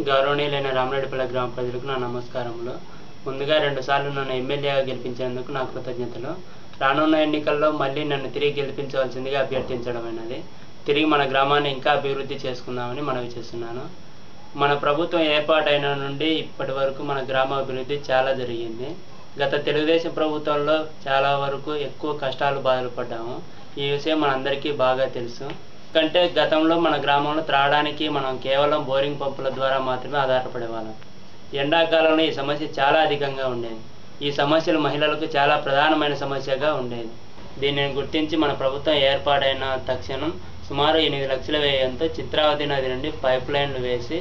గౌరవనీయులైన రామరెడ్డిపల్లి గ్రామ ప్రజలకు నా నమస్కారములు. ముందుగా 2 సార్లు నన్ను ఎమ్మెల్యేగా గెలిపించేందుకు నా కృతజ్ఞతలు. రానున్న ఎన్నికల్లో మళ్ళీ నన్ను తిరిగి గెలిపించవలసిందిగా అభ్యర్థించడమైనది. తిరిగి మన గ్రామాన్ని ఇంకా అభివృద్ధి చేసుకుందామని మనవి చేస్తున్నాను. మన ప్రభుత్వం ఏర్పాటైన నుండి ఇప్పటి వరకు మన గ్రామ అభివృద్ధి చాలా జరిగింది. గత తెలుగుదేశం ప్రభుత్వంలో చాలా వరకు ఎక్కువ కష్టాలు బాధలు పడ్డాము. ఈ విషయం మనందరికీ బాగా తెలుసు. ఎందుకంటే గతంలో మన గ్రామంలో త్రాగడానికి మనం కేవలం బోరింగ్ పంపుల ద్వారా మాత్రమే ఆధారపడేవాళ్ళం. ఎండాకాలంలో ఈ సమస్య చాలా అధికంగా ఉండేది. ఈ సమస్యలు మహిళలకు చాలా ప్రధానమైన సమస్యగా ఉండేది. దీనిని గుర్తించి మన ప్రభుత్వం ఏర్పాటైన తక్షణం సుమారు 8 లక్షల వ్యయంతో చిత్రావతి నది నుండి పైప్ లైన్లు వేసి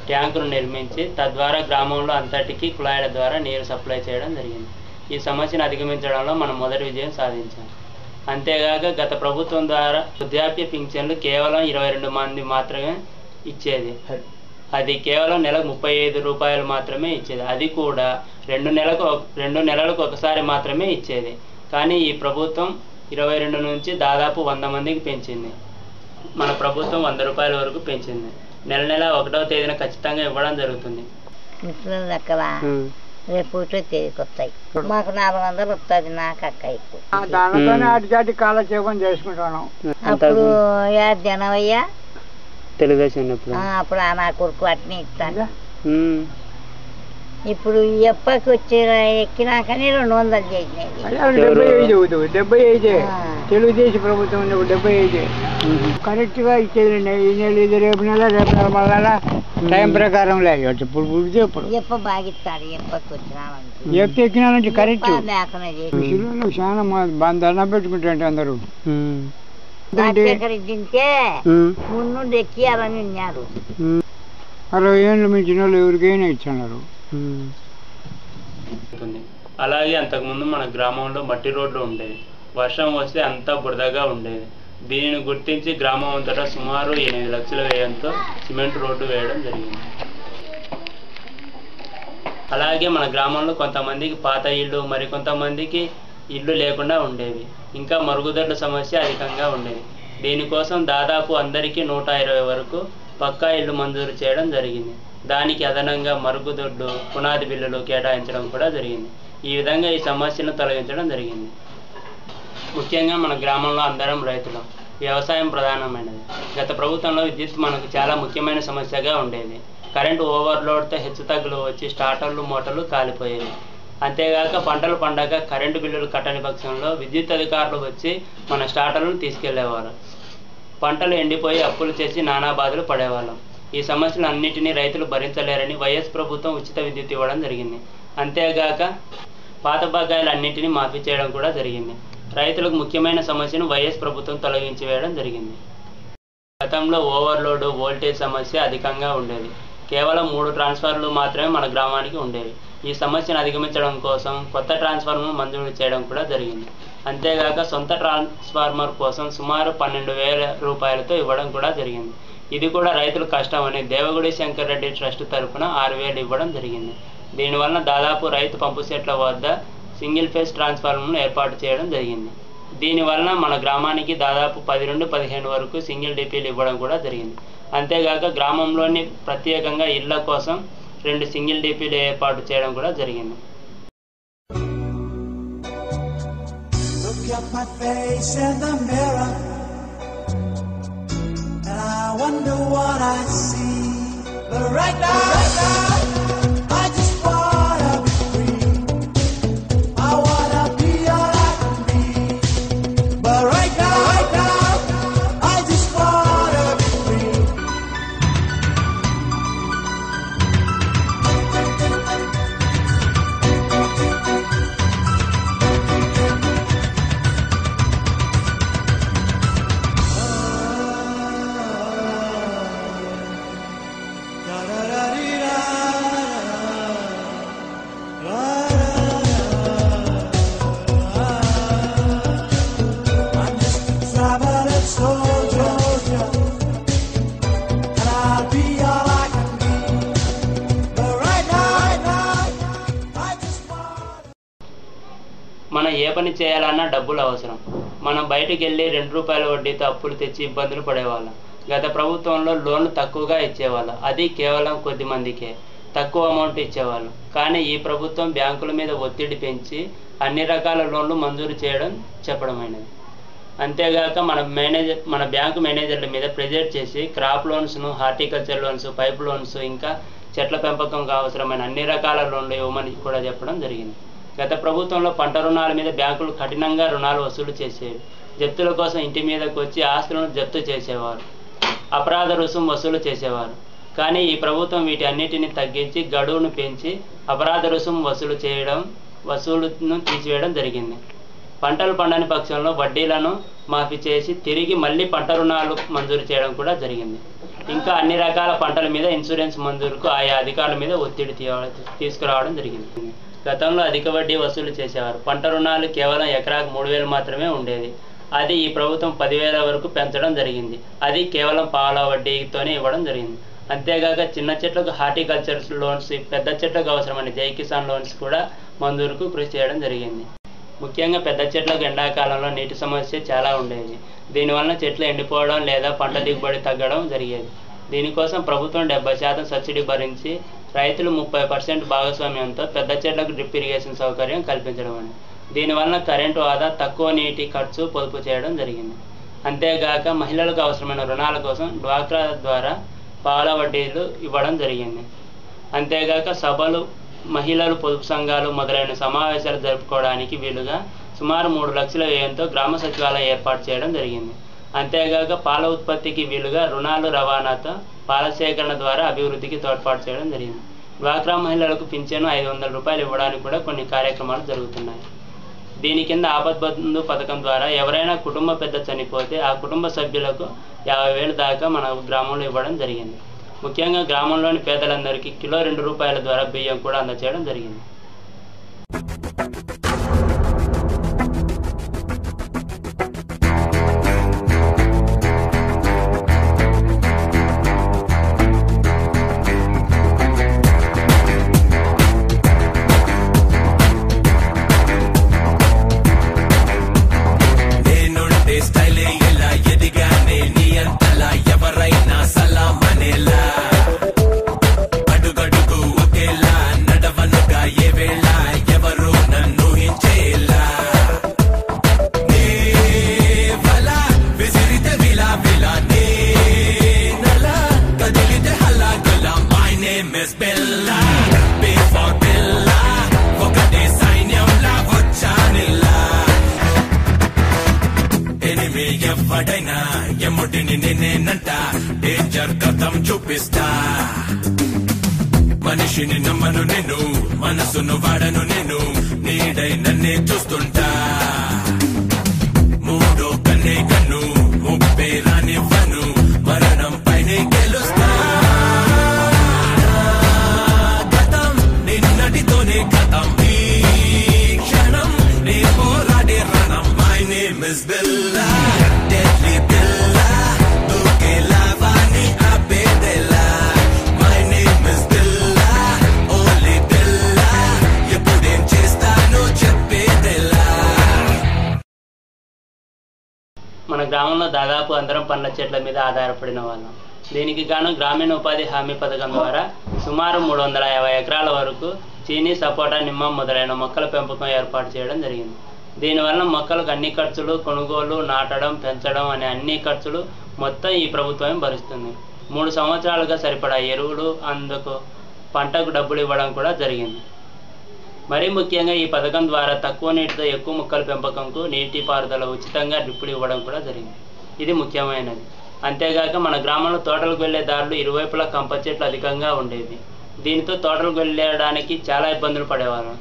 ట్యాంకులు నిర్మించి తద్వారా గ్రామంలో అంతటికీ కుళాయిల ద్వారా నీరు సప్లై చేయడం జరిగింది. ఈ సమస్యను అధిగమించడంలో మనం మొదటి విజయం సాధించాం. అంతేగాక గత ప్రభుత్వం ద్వారా వృద్ధాప్య పింఛన్లు కేవలం 22 మంది మాత్రమే ఇచ్చేది. అది కేవలం నెలకు 35 రూపాయలు మాత్రమే ఇచ్చేది. అది కూడా 2 నెలలకు ఒకసారి మాత్రమే ఇచ్చేది. కానీ ఈ ప్రభుత్వం 22 నుంచి దాదాపు 100 మందికి పెంచింది. మన ప్రభుత్వం 100 రూపాయల వరకు పెంచింది. నెల 1వ తేదీన ఖచ్చితంగా ఇవ్వడం జరుగుతుంది. రేపు వస్తాయి. మాకు 400 వస్తుంది. నాకు అక్కయ్యకు దానితోనే అటు కాలక్షేపం చేసుకుంటాను. అప్పుడు జనవయ్యా తెలుగుదేశం అప్పుడు నా కొడుకు అట్నే ఇస్తాను. ఇప్పుడు ఎప్పటికి వచ్చి ఎక్కినాకనే 200 చేసినాయి. 75 తెలుగుదేశం ప్రభుత్వం 75 కరెక్ట్ గా ఇచ్చేది. ఈ నెల ఇది రేపు నెల మళ్ళా టైం ప్రకారం లేదు. ఇప్పుడు ఎప్ప బాగిస్తాడు. ఎప్పటికి వచ్చినామంటే ఎప్పుడు ఎక్కినానంటే కరెక్ట్ లేకుండా చాలా దండం పెట్టుకుంటాంటే అందరూ తింటే ముందు ఎక్కి అవన్నీ ఉన్నారు. 60 ఏళ్ళు మించిన వాళ్ళు ఎవరికైనా ఇచ్చారు. అలాగే అంతకుముందు మన గ్రామంలో మట్టి రోడ్లు ఉండేవి. వర్షం వస్తే అంతా బురదగా ఉండేది. దీనిని గుర్తించి గ్రామం అంతటా సుమారు 8 లక్షల వ్యయంతో సిమెంట్ రోడ్డు వేయడం జరిగింది. అలాగే మన గ్రామంలో కొంతమందికి పాత ఇళ్ళు, మరికొంతమందికి ఇల్లు లేకుండా ఉండేవి. ఇంకా మరుగుదొడ్ల సమస్య అధికంగా ఉండేది. దీనికోసం దాదాపు అందరికీ 120 వరకు పక్కా ఇల్లు మంజూరు చేయడం జరిగింది. దానికి అదనంగా మరుగుదొడ్లు, పునాది బిల్లులు కేటాయించడం కూడా జరిగింది. ఈ విధంగా ఈ సమస్యను తొలగించడం జరిగింది. ముఖ్యంగా మన గ్రామంలో అందరం రైతులు. వ్యవసాయం ప్రధానమైనది. గత ప్రభుత్వంలో విద్యుత్ మనకు చాలా ముఖ్యమైన సమస్యగా ఉండేది. కరెంటు ఓవర్లోడ్తో హెచ్చుతగ్గులు వచ్చి స్టార్టర్లు, మోటార్లు కాలిపోయేవి. అంతేగాక పంటలు పండగ కరెంటు బిల్లులు కట్టని పక్షంలో విద్యుత్ అధికారులు వచ్చి మన స్టార్టర్లను తీసుకెళ్లేవారు. పంటలు ఎండిపోయి అప్పులు చేసి నానా బాధలు పడేవాళ్ళం. ఈ సమస్యలు అన్నింటినీ రైతులు భరించలేరని వైఎస్ ప్రభుత్వం ఉచిత విద్యుత్ ఇవ్వడం జరిగింది. అంతేగాక పాత బకాయిలు అన్నింటినీ మాఫీ చేయడం కూడా జరిగింది. రైతులకు ముఖ్యమైన సమస్యను వైఎస్ ప్రభుత్వం తొలగించి వేయడం జరిగింది. గతంలో ఓవర్లోడ్, వోల్టేజ్ సమస్య అధికంగా ఉండేది. కేవలం 3 ట్రాన్స్ఫార్మర్లు మాత్రమే మన గ్రామానికి ఉండేవి. ఈ సమస్యను అధిగమించడం కోసం కొత్త ట్రాన్స్ఫార్మర్ మంజూరు చేయడం కూడా జరిగింది. అంతేగాక సొంత ట్రాన్స్ఫార్మర్ కోసం సుమారు 12,000 రూపాయలతో ఇవ్వడం కూడా జరిగింది. ఇది కూడా రైతులు కష్టమని దేవగుడి శంకర్ రెడ్డి ట్రస్ట్ తరఫున 6,000 ఇవ్వడం జరిగింది. దీనివల్ల దాదాపు రైతు పంపు సెట్ల వద్ద సింగిల్ ఫేజ్ ట్రాన్స్ఫార్మర్ను ఏర్పాటు చేయడం జరిగింది. దీనివలన మన గ్రామానికి దాదాపు 10 నుండి 15 వరకు సింగిల్ డిపిలు ఇవ్వడం కూడా జరిగింది. అంతేగాక గ్రామంలోని ప్రత్యేకంగా ఇళ్ల కోసం 2 సింగిల్ డిపిలు ఏర్పాటు చేయడం కూడా జరిగింది. Look at my face in the mirror, and I wonder what I see. But right now, I just wanna be free. I wanna be all I can be. But right now, I just wanna be free. I'm just a traveling soldier, and I'll be all I can be. But right now, I just want. మనం ఏ పని చేయాలన్నా డబ్బులు అవసరం. మనం బయటికి వెళ్ళి 2 రూపాయల వడ్డీతో అప్పులు తెచ్చి ఇబ్బందులు పడేవాళ్ళం. గత ప్రభుత్వంలో లోన్లు తక్కువగా ఇచ్చేవాళ్ళు, అది కేవలం కొద్ది మందికే తక్కువ అమౌంట్ ఇచ్చేవాళ్ళు. కానీ ఈ ప్రభుత్వం బ్యాంకుల మీద ఒత్తిడి పెంచి అన్ని రకాల లోన్లు మంజూరు చేయడం చెప్పడమైనది. అంతేగాక మన బ్యాంకు మేనేజర్ల మీద ప్రెజర్ చేసి క్రాప్ లోన్స్ను, హార్టికల్చర్ లోన్స్, పైప్ లోన్స్, ఇంకా చెట్ల పెంపకంకు అవసరమైన అన్ని రకాల లోన్లు ఇవ్వమని కూడా చెప్పడం జరిగింది. గత ప్రభుత్వంలో పంట రుణాల మీద బ్యాంకులు కఠినంగా రుణాలు వసూలు చేసేవి. జప్తుల కోసం ఇంటి మీదకు వచ్చి ఆస్తులను జప్తు చేసేవారు, అపరాధ రుసుము వసూలు చేసేవారు. కానీ ఈ ప్రభుత్వం వీటి అన్నిటిని తగ్గించి గడువును పెంచి అపరాధ రుసుము వసూలును తీసివేయడం జరిగింది. పంటలు పండని పక్షంలో వడ్డీలను మాఫీ చేసి తిరిగి మళ్ళీ పంట రుణాలు మంజూరు చేయడం కూడా జరిగింది. ఇంకా అన్ని రకాల పంటల మీద ఇన్సూరెన్స్ మంజూరుకు ఆయా అధికారుల మీద ఒత్తిడి తీసుకురావడం జరిగింది. గతంలో అధిక వడ్డీ వసూలు చేసేవారు. పంట రుణాలు కేవలం ఎకరాకు 3,000 మాత్రమే ఉండేది. అది ఈ ప్రభుత్వం 10,000 వరకు పెంచడం జరిగింది. అది కేవలం పాల వడ్డీతోనే ఇవ్వడం జరిగింది. అంతేగాక చిన్న చెట్లకు హార్టికల్చర్ లోన్స్, పెద్ద చెట్లకు అవసరమైన జై కిసాన్ లోన్స్ కూడా మంజూరుకు కృషి చేయడం జరిగింది. ముఖ్యంగా పెద్ద చెట్లకు ఎండాకాలంలో నీటి సమస్య చాలా ఉండేది. దీనివల్ల చెట్లు ఎండిపోవడం లేదా పంట దిగుబడి తగ్గడం జరిగేది. దీనికోసం ప్రభుత్వం 70% సబ్సిడీ భరించి రైతులు 30% భాగస్వామ్యంతో పెద్ద చెట్లకు డ్రిప్ ఇరిగేషన్ సౌకర్యం కల్పించడం అని. దీనివల్ల కరెంటు ఆదా, తక్కువ నీటి ఖర్చు పొదుపు చేయడం జరిగింది. అంతేగాక మహిళలకు అవసరమైన రుణాల కోసం డ్వాక్రా ద్వారా పాల వడ్డీలు ఇవ్వడం జరిగింది. అంతేగాక సభలు, మహిళలు పొదుపు సంఘాలు మొదలైన సమావేశాలు జరుపుకోవడానికి వీలుగా సుమారు 3 లక్షల వ్యయంతో గ్రామ సచివాలయం ఏర్పాటు చేయడం జరిగింది. అంతేగాక పాల ఉత్పత్తికి వీలుగా రుణాలు రవాణాతో పాల సేకరణ ద్వారా అభివృద్ధికి తోడ్పాటు చేయడం జరిగింది. డ్వాక్రా మహిళలకు పింఛను 500 రూపాయలు ఇవ్వడానికి కూడా కొన్ని కార్యక్రమాలు జరుగుతున్నాయి. దీని కింద ఆపద్బంధు పథకం ద్వారా ఎవరైనా కుటుంబ పెద్ద చనిపోతే ఆ కుటుంబ సభ్యులకు 50,000 దాకా మన గ్రామంలో ఇవ్వడం జరిగింది. ముఖ్యంగా గ్రామంలోని పేదలందరికీ కిలో 2 రూపాయల ద్వారా బియ్యం కూడా అందజేయడం జరిగింది. ఎవడైనా ఎముడిని నేనేనంట డేంజర్ కథం చూపిస్తా. మనిషిని నమ్మను నేను, మనసును వాడను నేను, నీడై నన్నే చూస్తుంటా. మూడో కన్నే కన్ను, ముప్పే రానివ్వను, మరణం పైనే గెలుస్తా. గతం నిన్నటితోనే గతం, ఈ క్షణం నే పోరాడే రణం. My name is Billa, deadly Billa, దూకేలావాని ఆపేదెలా. My name is Billa, only బిల్లా, ఎప్పుడేం చేస్తానో చెప్పేదెలా. మన గ్రామంలో దాదాపు అందరం పండ్ల చెట్ల మీద ఆధారపడిన వాళ్ళం. దీనికి గాను గ్రామీణ ఉపాధి హామీ పథకం ద్వారా సుమారు 350 ఎకరాల వరకు చీనీ, సపోటా, నిమ్మ మొదలైన మొక్కల పెంపకం ఏర్పాటు చేయడం జరిగింది. దీనివల్ల మొక్కలకు అన్ని ఖర్చులు, కొనుగోలు, నాటడం, పెంచడం అనే అన్ని ఖర్చులు మొత్తం ఈ ప్రభుత్వం భరిస్తుంది. 3 సంవత్సరాలుగా సరిపడా ఎరువులు, అందుకు పంటకు డబ్బులు ఇవ్వడం కూడా జరిగింది. మరీ ముఖ్యంగా ఈ పథకం ద్వారా తక్కువ నీటితో ఎక్కువ మొక్కల పెంపకంకు నీటిపారుదల ఉచితంగా డ్రిప్పులు ఇవ్వడం కూడా జరిగింది. ఇది ముఖ్యమైనది. అంతేగాక మన గ్రామంలో తోటలకు వెళ్లే దారులు ఇరువైపులా కంప చెట్లు అధికంగా ఉండేవి. దీనితో తోటలకు వెళ్ళడానికి చాలా ఇబ్బందులు పడేవాళ్ళం.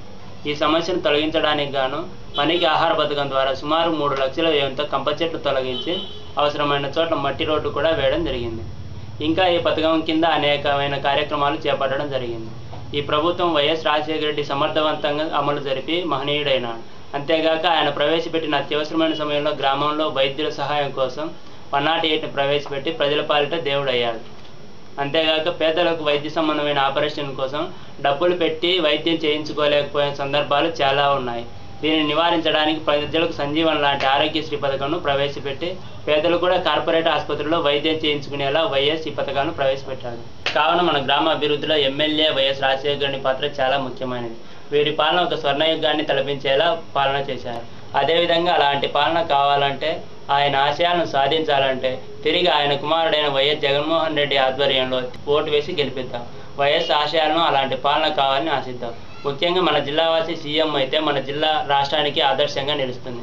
ఈ సమస్యను తొలగించడానికి గాను పనికి ఆహార పథకం ద్వారా సుమారు 3 లక్షల వ్యయంతో కంప చెట్లు తొలగించి అవసరమైన చోట్ల మట్టి రోడ్డు కూడా వేయడం జరిగింది. ఇంకా ఈ పథకం కింద అనేకమైన కార్యక్రమాలు చేపట్టడం జరిగింది. ఈ ప్రభుత్వం వైఎస్ రాజశేఖర రెడ్డి సమర్థవంతంగా అమలు జరిపి మహనీయుడైనాడు. అంతేగాక ఆయన ప్రవేశపెట్టిన అత్యవసరమైన సమయంలో గ్రామంలో వైద్యుల సహాయం కోసం 108ని ప్రవేశపెట్టి ప్రజల పాలిట దేవుడయ్యాడు. అంతేగాక పేదలకు వైద్య సంబంధమైన ఆపరేషన్ కోసం డబ్బులు పెట్టి వైద్యం చేయించుకోలేకపోయిన సందర్భాలు చాలా ఉన్నాయి. దీనిని నివారించడానికి ప్రజలకు సంజీవన్ లాంటి ఆరోగ్యశ్రీ పథకంను ప్రవేశపెట్టి పేదలు కూడా కార్పొరేట్ ఆసుపత్రుల్లో వైద్యం చేయించుకునేలా వైఎస్ ఈ పథకాన్ని ప్రవేశపెట్టాడు. కావున మన గ్రామ అభివృద్ధిలో ఎమ్మెల్యే వైఎస్ రాజశేఖరుని పాత్ర చాలా ముఖ్యమైనది. వీరి పాలన ఒక స్వర్ణయుగాన్ని తలపించేలా పాలన చేశారు. అదేవిధంగా అలాంటి పాలన కావాలంటే, ఆయన ఆశయాలను సాధించాలంటే తిరిగి ఆయన కుమారుడైన వైఎస్ జగన్మోహన్ రెడ్డి ఆధ్వర్యంలో ఓటు వేసి గెలిపిద్దాం. వైఎస్ ఆశయాలను అలాంటి పాలన కావాలని ఆశిద్దాం. ముఖ్యంగా మన జిల్లావాసి సీఎం అయితే మన జిల్లా రాష్ట్రానికి ఆదర్శంగా నిలుస్తుంది.